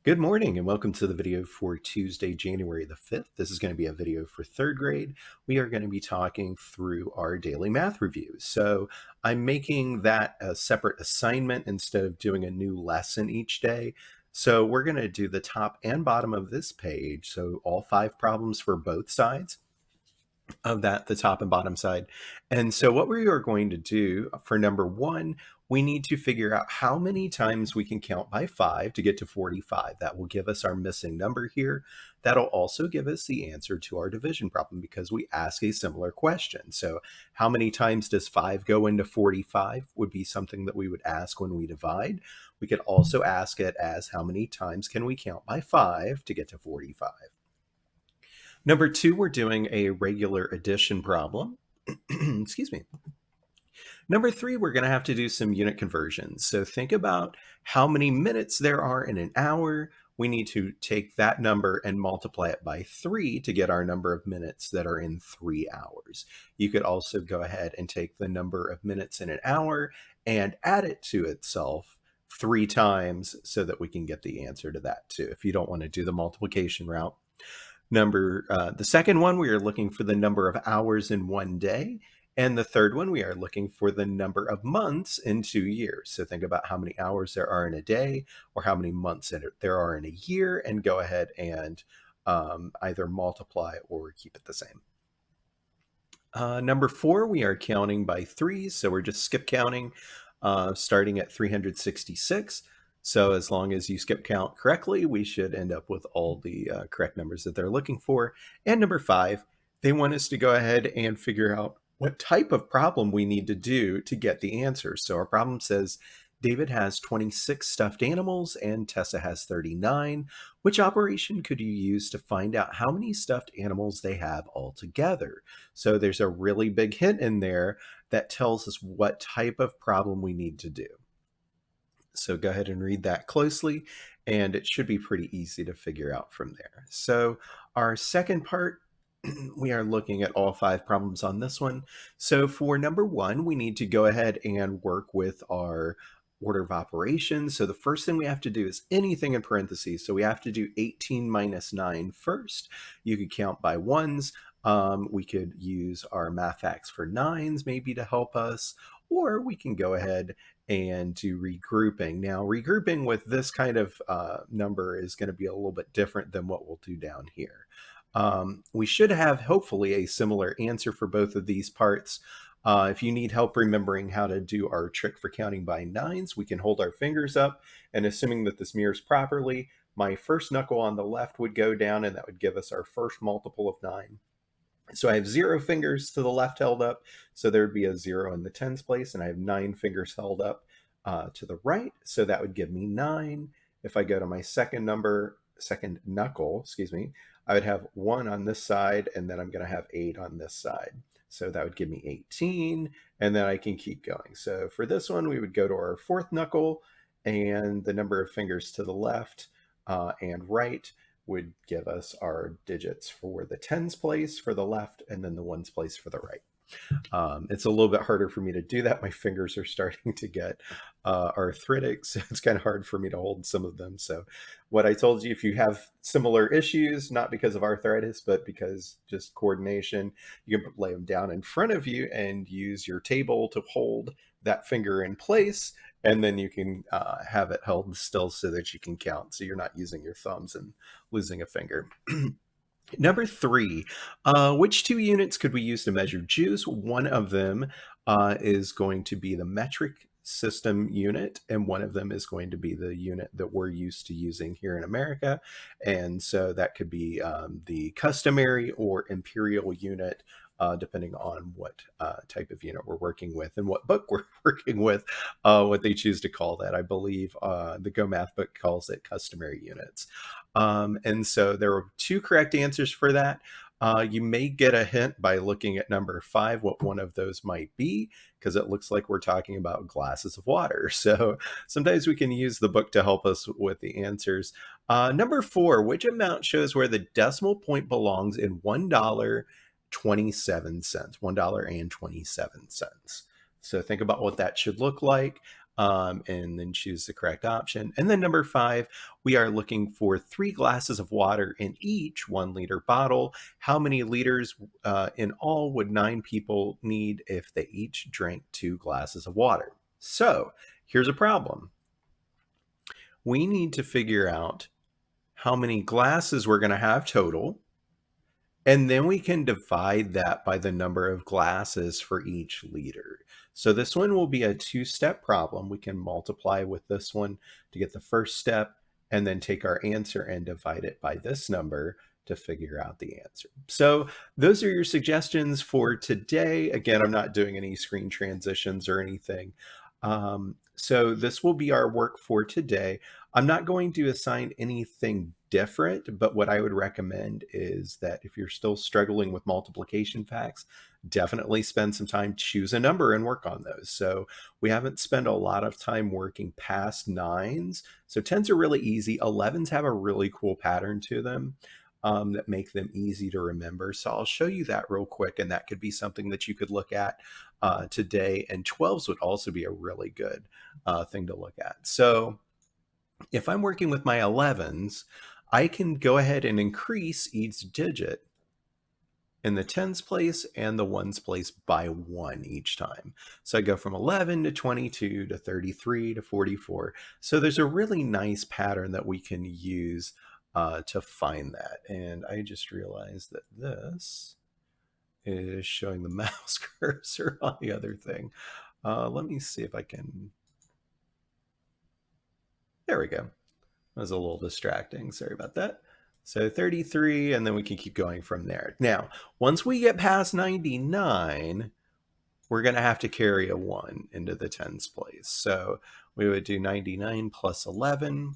Good morning and welcome to the video for Tuesday, January the 5th. This is going to be a video for third grade. We are going to be talking through our daily math reviews. So I'm making that a separate assignment instead of doing a new lesson each day. So we're going to do the top and bottom of this page. So all 5 problems for both sides of that, the top and bottom side. And so what we are going to do for number 1, we need to figure out how many times we can count by 5 to get to 45. That will give us our missing number here. That'll also give us the answer to our division problem because we ask a similar question. So how many times does 5 go into 45 would be something that we would ask when we divide. We could also ask it as how many times can we count by 5 to get to 45. Number 2, we're doing a regular addition problem. Excuse me. Number 3, we're going to have to do some unit conversions. So think about how many minutes there are in an hour. We need to take that number and multiply it by 3 to get our number of minutes that are in 3 hours. You could also go ahead and take the number of minutes in an hour and add it to itself 3 times so that we can get the answer to that too, if you don't want to do the multiplication route. The second one, we are looking for the number of hours in one day. And the third one, we are looking for the number of months in 2 years. So think about how many hours there are in a day or how many months there are in a year and go ahead and either multiply or keep it the same. Number 4, we are counting by 3s. So we're just skip counting starting at 366. So as long as you skip count correctly, we should end up with all the correct numbers that they're looking for. And number 5, they want us to go ahead and figure out what type of problem we need to do to get the answer. So our problem says David has 26 stuffed animals and Tessa has 39. Which operation could you use to find out how many stuffed animals they have altogether? So there's a really big hint in there that tells us what type of problem we need to do. So go ahead and read that closely, and it should be pretty easy to figure out from there. So our second part, we are looking at all 5 problems on this one. So for number 1, we need to go ahead and work with our order of operations. So the first thing we have to do is anything in parentheses. So we have to do 18 minus 9 first. You could count by ones. We could use our math facts for 9s maybe to help us, or we can go ahead and do regrouping. Now, regrouping with this kind of number is going to be a little bit different than what we'll do down here. We should have, hopefully, a similar answer for both of these parts. If you need help remembering how to do our trick for counting by 9s, we can hold our fingers up, and assuming that this mirrors properly, my first knuckle on the left would go down, and that would give us our first multiple of 9. So I have 0 fingers to the left held up, so there would be a 0 in the tens place, and I have 9 fingers held up to the right, so that would give me 9. If I go to my second knuckle, I would have 1 on this side, and then I'm going to have 8 on this side. So that would give me 18, and then I can keep going. So for this one, we would go to our fourth knuckle, and the number of fingers to the left and right would give us our digits for the tens place for the left and then the ones place for the right. It's a little bit harder for me to do that. My fingers are starting to get arthritic, so it's kind of hard for me to hold some of them. So what I told you, if you have similar issues, not because of arthritis, but because just coordination, you can lay them down in front of you and use your table to hold that finger in place, and then you can have it held still so that you can count, so you're not using your thumbs and losing a finger. Number 3, which 2 units could we use to measure juice? One of them is going to be the metric system unit, and one of them is going to be the unit that we're used to using here in America. And so that could be the customary or imperial unit, depending on what type of unit we're working with and what book we're working with, what they choose to call that. I believe the Go Math book calls it customary units. And so there are 2 correct answers for that. You may get a hint by looking at number 5, what one of those might be, because it looks like we're talking about glasses of water. So sometimes we can use the book to help us with the answers. Number 4, which amount shows where the decimal point belongs in $1.27? $1.27. So think about what that should look like. and then choose the correct option. And then number 5, we are looking for 3 glasses of water in each 1-liter bottle. How many liters in all would 9 people need if they each drank 2 glasses of water? So here's a problem. We need to figure out how many glasses we're going to have total, and then we can divide that by the number of glasses for each liter. So this one will be a 2-step problem. We can multiply with this one to get the first step, and then take our answer and divide it by this number to figure out the answer. So those are your suggestions for today. Again, I'm not doing any screen transitions or anything. So this will be our work for today. I'm not going to assign anything different, but what I would recommend is that if you're still struggling with multiplication facts, definitely spend some time, choose a number and work on those. So we haven't spent a lot of time working past 9s. So 10s are really easy. 11s have a really cool pattern to them that make them easy to remember. So I'll show you that real quick, and that could be something that you could look at today. And 12s would also be a really good thing to look at. So if I'm working with my 11s, I can go ahead and increase each digit in the 10s place and the 1s place by 1 each time. So I go from 11 to 22 to 33 to 44. So there's a really nice pattern that we can use to find that. And I just realized that this is showing the mouse cursor on the other thing. Let me see if I can. There we go. That was a little distracting. Sorry about that. So 33, and then we can keep going from there. Now, once we get past 99, we're going to have to carry a 1 into the 10s place. So we would do 99 plus 11.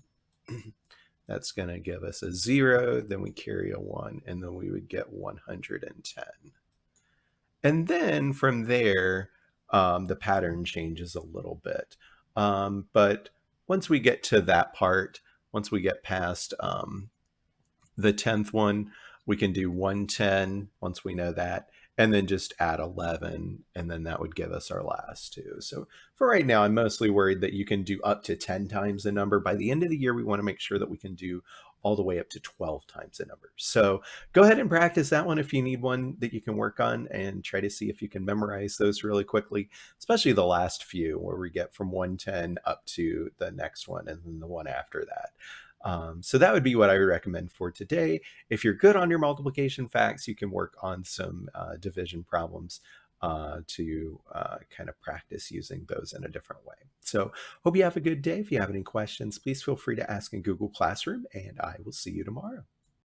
That's going to give us a 0. Then we carry a 1, and then we would get 110. And then from there, the pattern changes a little bit. But once we get to that part, once we get past the 10th one, we can do 110 once we know that, and then just add 11, and then that would give us our last 2. So for right now, I'm mostly worried that you can do up to 10 times the number. By the end of the year, we want to make sure that we can do all the way up to 12 times the number. So go ahead and practice that one if you need one that you can work on, and try to see if you can memorize those really quickly, especially the last few where we get from 110 up to the next one and then the one after that. So that would be what I would recommend for today. If you're good on your multiplication facts, you can work on some division problems to kind of practice using those in a different way. So hope you have a good day. If you have any questions, please feel free to ask in Google Classroom, and I will see you tomorrow.